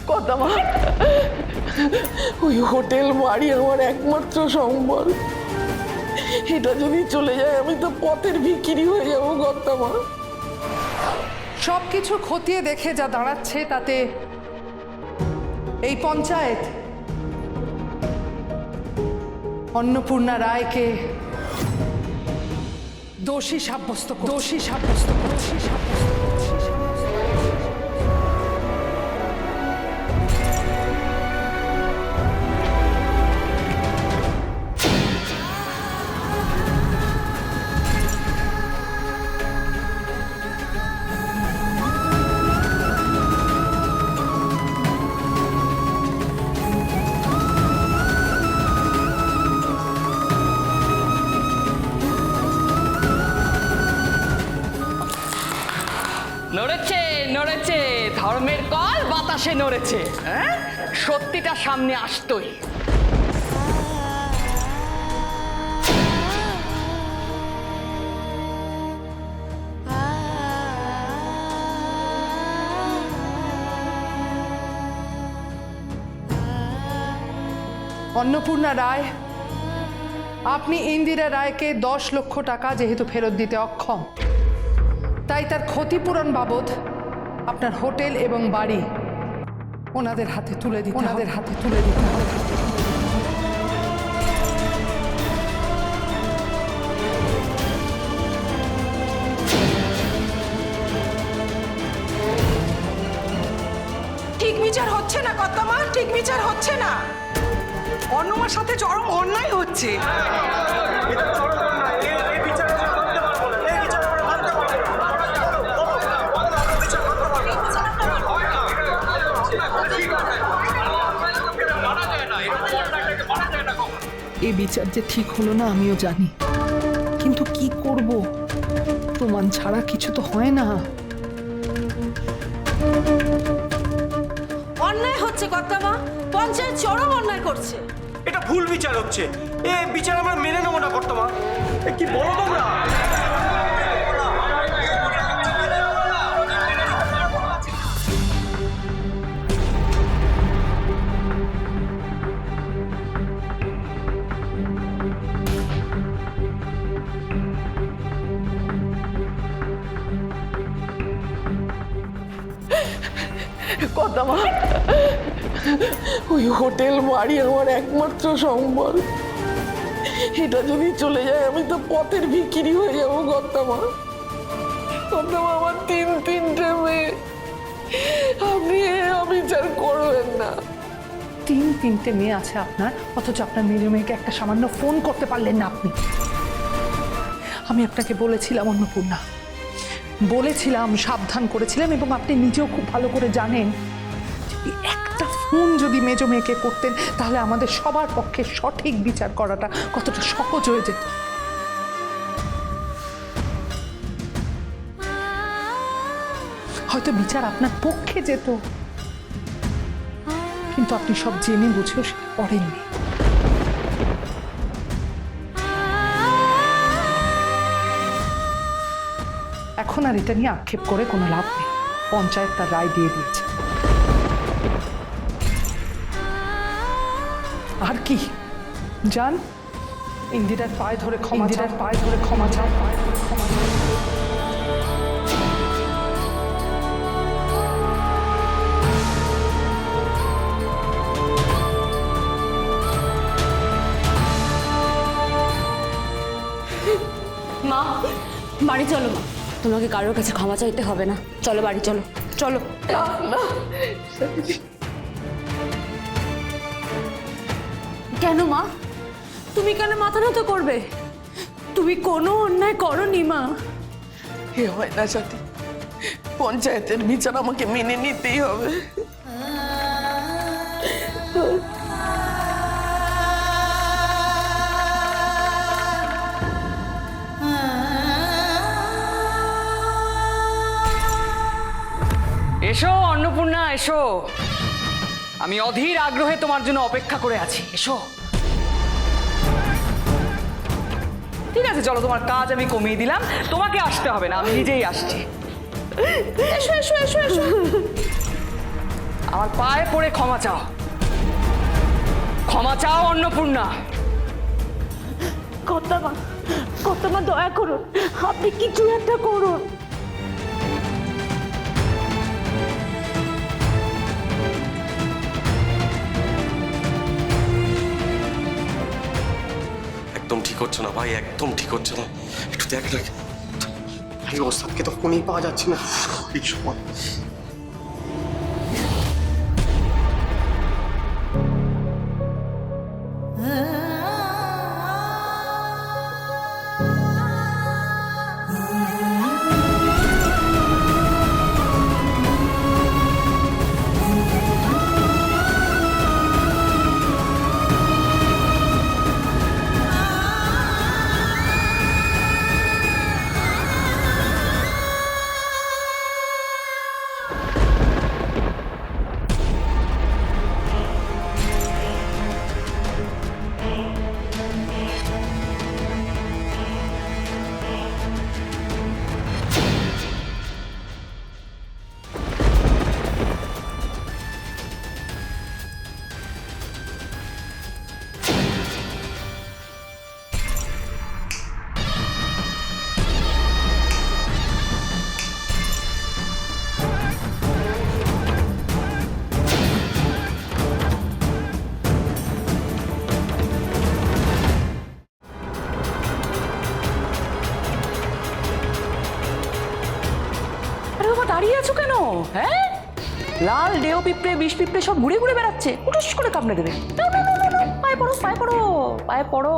কথা মা, ওই হোটেল বাড়ি আমার একমাত্র সম্বল। এটা যদি চলে যায় আমি তো পথের ভিখিরি হয়ে যাবো কথা মা। সবকিছু খতিয়ে দেখে যা দাঁড়াচ্ছে তাতে এই পঞ্চায়েত অন্নপূর্ণা রায়কে দোষী সাব্যস্ত করছে। নড়েছে নড়েছে, ধর্মের কল বাতাসে নড়েছে। হ্যাঁ, সত্যিটা সামনে আসতোই। অন্নপূর্ণা রায়, আপনি ইন্দিরা রায়কে 10 লক্ষ টাকা যেহেতু ফেরত দিতে অক্ষম, তাই তার ক্ষতিপূরণ বাবদ আপনার হোটেল এবং বাড়ি ওনাদের হাতে তুলে দিতে হবে। ঠিক বিচার হচ্ছে না কর্তামা, ঠিক বিচার হচ্ছে না। অন্নমার সাথে চরম অন্যায় হচ্ছে। এই বিচার যে ঠিক হলো না আমিও জানি, কিন্তু কি করব, প্রমাণ ছাড়া কিছু তো হয় না। অন্যায় হচ্ছে কর্তামা, পঞ্চায়েত চরম অন্যায় করছে। এটা ভুল বিচার হচ্ছে, এ বিচার আমরা মেনে নেবো না কর্তামা। কি বলো তোমরা? কথা মা, ওই হোটেল বাড়ি আমার একমাত্র সম্বল। এটা যদি চলে যায় আমি তো পথের ভিখিরি হয়ে যাবো কথা মা। আমার তিনটে মেয়ে, আপনি অবিচার করবেন না। তিনটে মেয়ে আছে আপনার, অথচ আপনার মেয়েকে একটা সামান্য ফোন করতে পারলেন না আপনি। আমি আপনাকে বলেছিলাম অন্নপূর্ণা, বলেছিলাম, সাবধান করেছিলাম, এবং আপনি নিজেও খুব ভালো করে জানেন একটা ফোন যদি মেজো মেয়েকে করতেন তাহলে আমাদের সবার পক্ষে সঠিক বিচার করাটা কতটা সহজ হয়ে যেত। হয়তো বিচার আপনার পক্ষে যেত, কিন্তু আপনি সব জেনে বুঝেও সেটা করেননি। এখন আর এটা নিয়ে আক্ষেপ করে কোনো লাভ নেই, পঞ্চায়েত তার রায় দিয়ে দিয়েছে। আর কি, যান ইন্দিরার পায়ে ধরে ক্ষমা চান। মা, বাড়ি চলো মা, তোমাকে কারোর কাছে ক্ষমা চাইতে হবে না। চলো বাড়ি চলো, চলো। কেন মা, তুমি কেন মাথা নত করবে? তুমি কোনো অন্যায় করনি মা। এ হয় না সাথী, পঞ্চায়েতের বিচার আমাকে মেনে নিতেই হবে। এসো অন্নপূর্ণা, এসো। আমি অধীর আগ্রহে তোমার জন্য অপেক্ষা করে আছি। এসো। ঠিক আছে, চলো, তোমার কাজ আমি কমিয়ে দিলাম, তোমাকে আসতে হবে না, আমি নিজেই আসছি। এসো এসো এসো এসো। আমার পায়ে পড়ে ক্ষমা চাও, ক্ষমা চাও অন্নপূর্ণা। কর্তামা দয়া করুন, আপনি কিছু একটা করুন। একদম ঠিক হচ্ছে না ভাই, একদম ঠিক হচ্ছে না। একটু দেখ না ভাই, ওস্তাদকে তো ফোনেই পাওয়া যাচ্ছে না এই সময়। আরে বাবা, দাঁড়িয়ে আছো কেন? হ্যাঁ, লাল ডেও পিঁপড়ে, বিষ পিঁপড়ে সব ঘুরে ঘুরে বেড়াচ্ছে, উঠুস করে কামড়ে দেবে। নাও, নাও, নাও, নাও, পায়ে পড়ো, পায়ে পড়ো, পায়ে পড়ো।